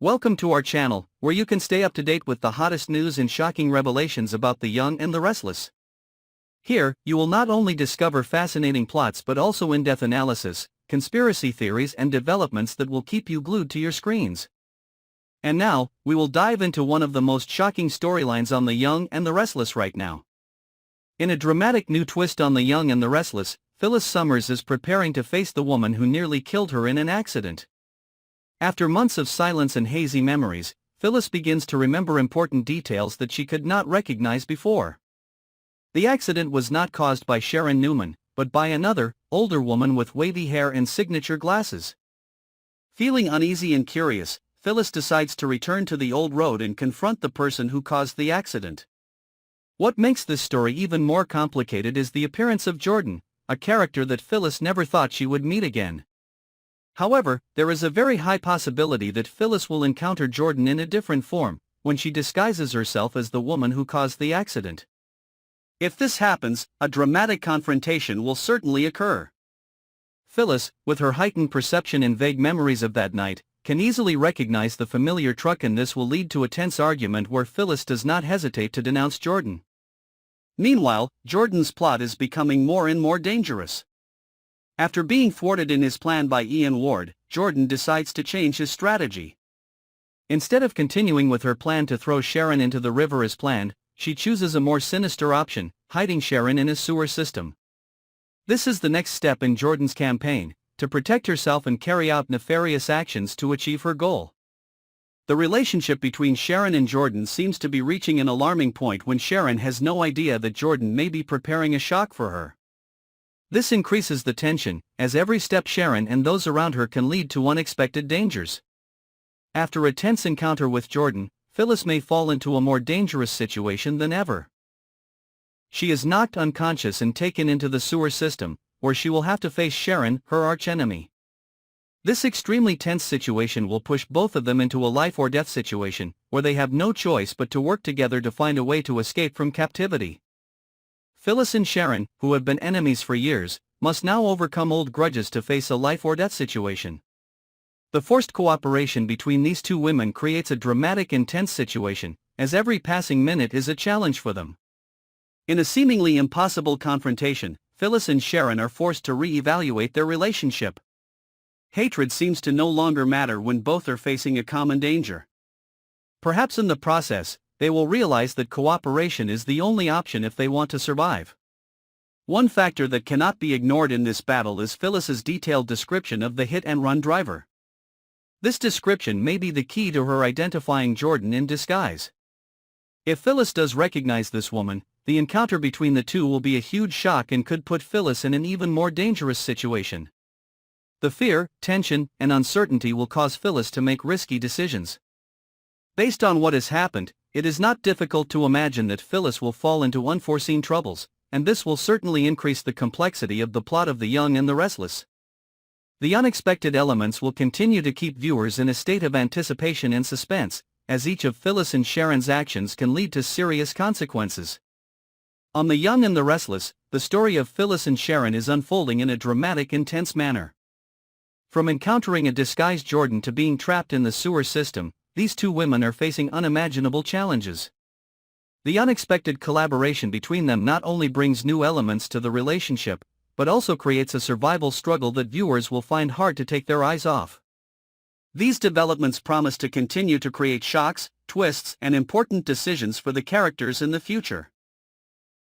Welcome to our channel, where you can stay up to date with the hottest news and shocking revelations about the young and the restless. Here, you will not only discover fascinating plots but also in-depth analysis, conspiracy theories and developments that will keep you glued to your screens. And now, we will dive into one of the most shocking storylines on the young and the restless right now. In a dramatic new twist on the young and the restless, Phyllis Summers is preparing to face the woman who nearly killed her in an accident. After months of silence and hazy memories, Phyllis begins to remember important details that she could not recognize before. The accident was not caused by Sharon Newman, but by another, older woman with wavy hair and signature glasses. Feeling uneasy and curious, Phyllis decides to return to the old road and confront the person who caused the accident. What makes this story even more complicated is the appearance of Jordan, a character that Phyllis never thought she would meet again. However, there is a very high possibility that Phyllis will encounter Jordan in a different form, when she disguises herself as the woman who caused the accident. If this happens, a dramatic confrontation will certainly occur. Phyllis, with her heightened perception and vague memories of that night, can easily recognize the familiar truck, and this will lead to a tense argument where Phyllis does not hesitate to denounce Jordan. Meanwhile, Jordan's plot is becoming more and more dangerous. After being thwarted in his plan by Ian Ward, Jordan decides to change his strategy. Instead of continuing with her plan to throw Sharon into the river as planned, she chooses a more sinister option, hiding Sharon in his sewer system. This is the next step in Jordan's campaign, to protect herself and carry out nefarious actions to achieve her goal. The relationship between Sharon and Jordan seems to be reaching an alarming point when Sharon has no idea that Jordan may be preparing a shock for her. This increases the tension, as every step Sharon and those around her can lead to unexpected dangers. After a tense encounter with Jordan, Phyllis may fall into a more dangerous situation than ever. She is knocked unconscious and taken into the sewer system, where she will have to face Sharon, her archenemy. This extremely tense situation will push both of them into a life-or-death situation, where they have no choice but to work together to find a way to escape from captivity. Phyllis and Sharon, who have been enemies for years, must now overcome old grudges to face a life-or-death situation. The forced cooperation between these two women creates a dramatic and tense situation, as every passing minute is a challenge for them. In a seemingly impossible confrontation, Phyllis and Sharon are forced to re-evaluate their relationship. Hatred seems to no longer matter when both are facing a common danger. Perhaps in the process, they will realize that cooperation is the only option if they want to survive. One factor that cannot be ignored in this battle is Phyllis's detailed description of the hit-and-run driver. This description may be the key to her identifying Jordan in disguise. If Phyllis does recognize this woman, the encounter between the two will be a huge shock and could put Phyllis in an even more dangerous situation. The fear, tension, and uncertainty will cause Phyllis to make risky decisions. Based on what has happened, it is not difficult to imagine that Phyllis will fall into unforeseen troubles, and this will certainly increase the complexity of the plot of The Young and the Restless. The unexpected elements will continue to keep viewers in a state of anticipation and suspense, as each of Phyllis and Sharon's actions can lead to serious consequences. On The Young and the Restless, the story of Phyllis and Sharon is unfolding in a dramatic, intense manner. From encountering a disguised Jordan to being trapped in the sewer system, these two women are facing unimaginable challenges. The unexpected collaboration between them not only brings new elements to the relationship, but also creates a survival struggle that viewers will find hard to take their eyes off. These developments promise to continue to create shocks, twists, and important decisions for the characters in the future.